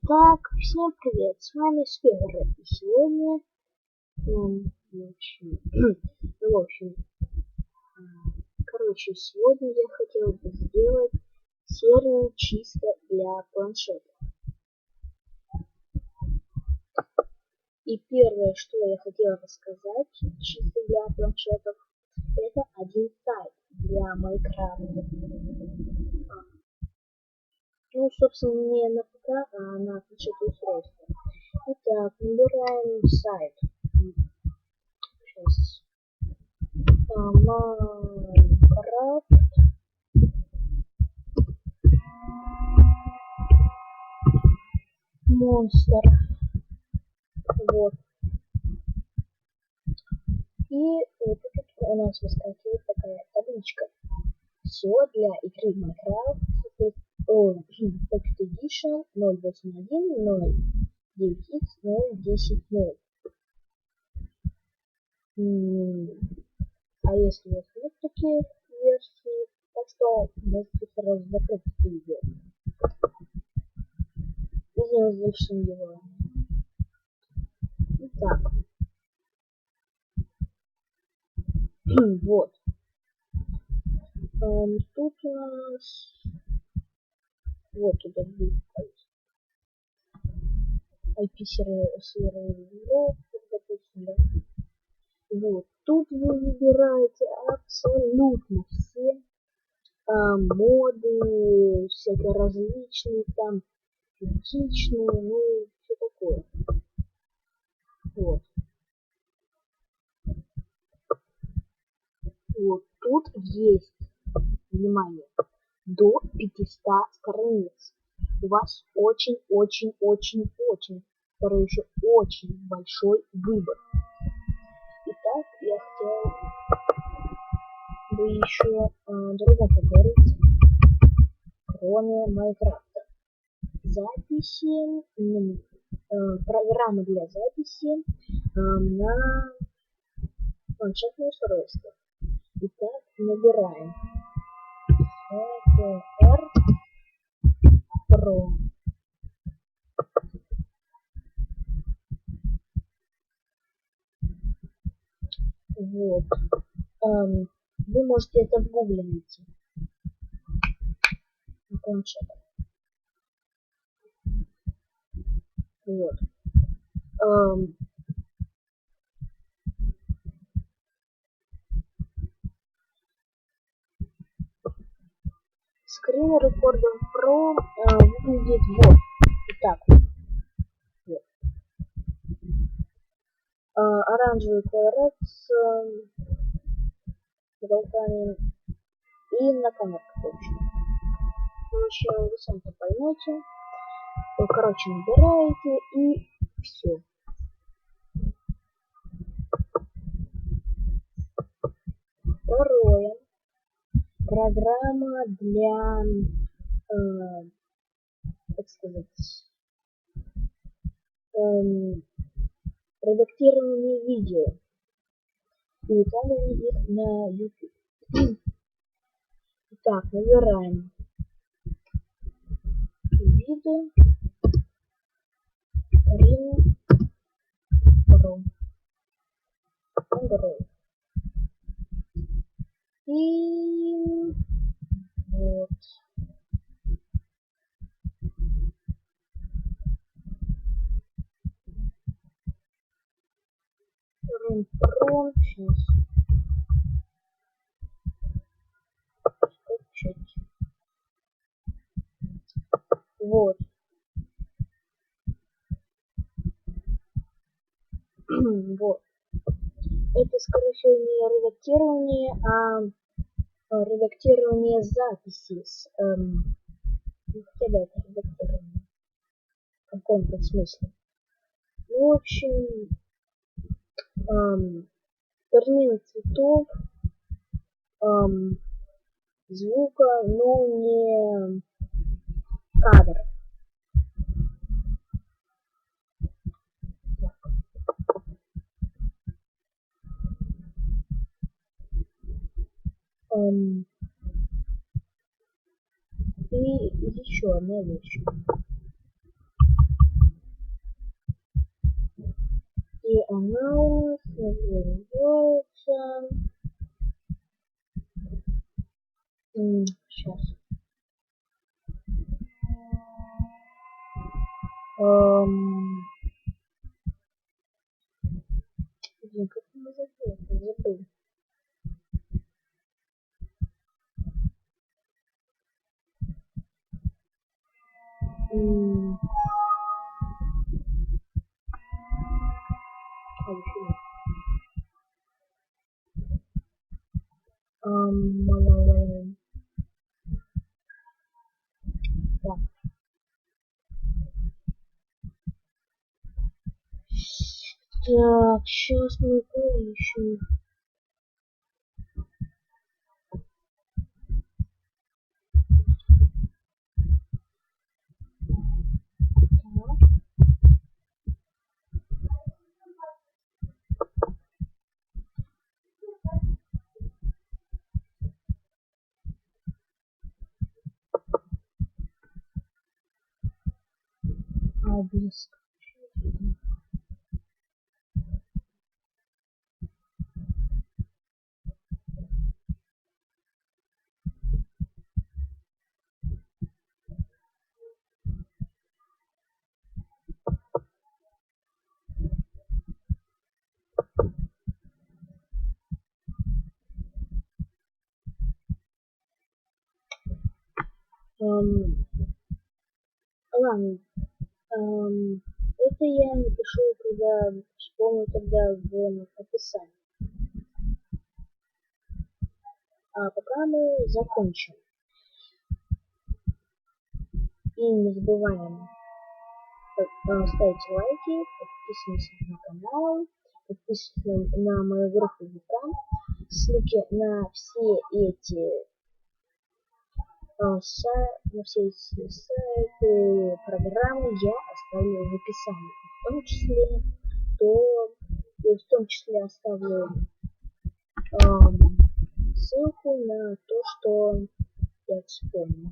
Так, всем привет, с вами Сфера, и сегодня, сегодня я хотел бы сделать серию чисто для планшета. И первое, что я хотел рассказать чисто для планшетов, это один сайт для Майнкрафта. Ну, собственно, не на ПК, а на планшетное устройство. Итак, набираем сайт. Сейчас. Майнкрафт. Монстр. Вот. И вот тут у нас выскакивает такая табличка. Все для игры Minecraft Pocket Edition 0.8.1, 0.9x, 0.10.0. А если у вас нет таких версий, так что можете сразу закрыть это видео. И завершим его. Итак. Вот. Тут у нас вот туда будет IP-сервер, допустим, да. Вот. Тут вы выбираете абсолютно все моды, всякие различные, там, критичные, ну, все такое. Вот. Вот тут есть, внимание, до 500 страниц. У вас очень, второй еще очень большой выбор. Итак, я хотел бы еще другом поговорить, кроме Майнкрафта. Записи, программа для записи на планшетное устройство. Итак, набираем CTR Pro. Вот. Вы можете это в гугле найти. На планшетах. Вот. Screen Recorder Pro выглядит вот так. Вот. Оранжевый квадрат с уголками и на камерку точно. Вы сами поймете. Короче, набираете и все. Второе. Программа для, так сказать, редактирования видео и выкладывания их на YouTube. Итак, набираем видео Pro Android. И вот. Pro сейчас. Скачать. Вот. Вот. Это, скорее всего, не редактирование, а редактирование записи с хотя бы это редактирование в каком-то смысле. Ну, в общем, термин цветов, звука, но не кадр. И еще одна вещь. И она у нас называется... Сейчас. Блин, как она называется? Забыл. Так. Так, сейчас мы поищем. Адрес. Ладно. Это я напишу, когда вспомню тогда в описании. А пока мы закончим. И не забываем ставить лайки, подписывайтесь на канал, подписывайтесь на мою группу ВК. Ссылки на все эти сайты, программы я оставлю в описании. В том числе оставлю ссылку на то, что я вспомнил.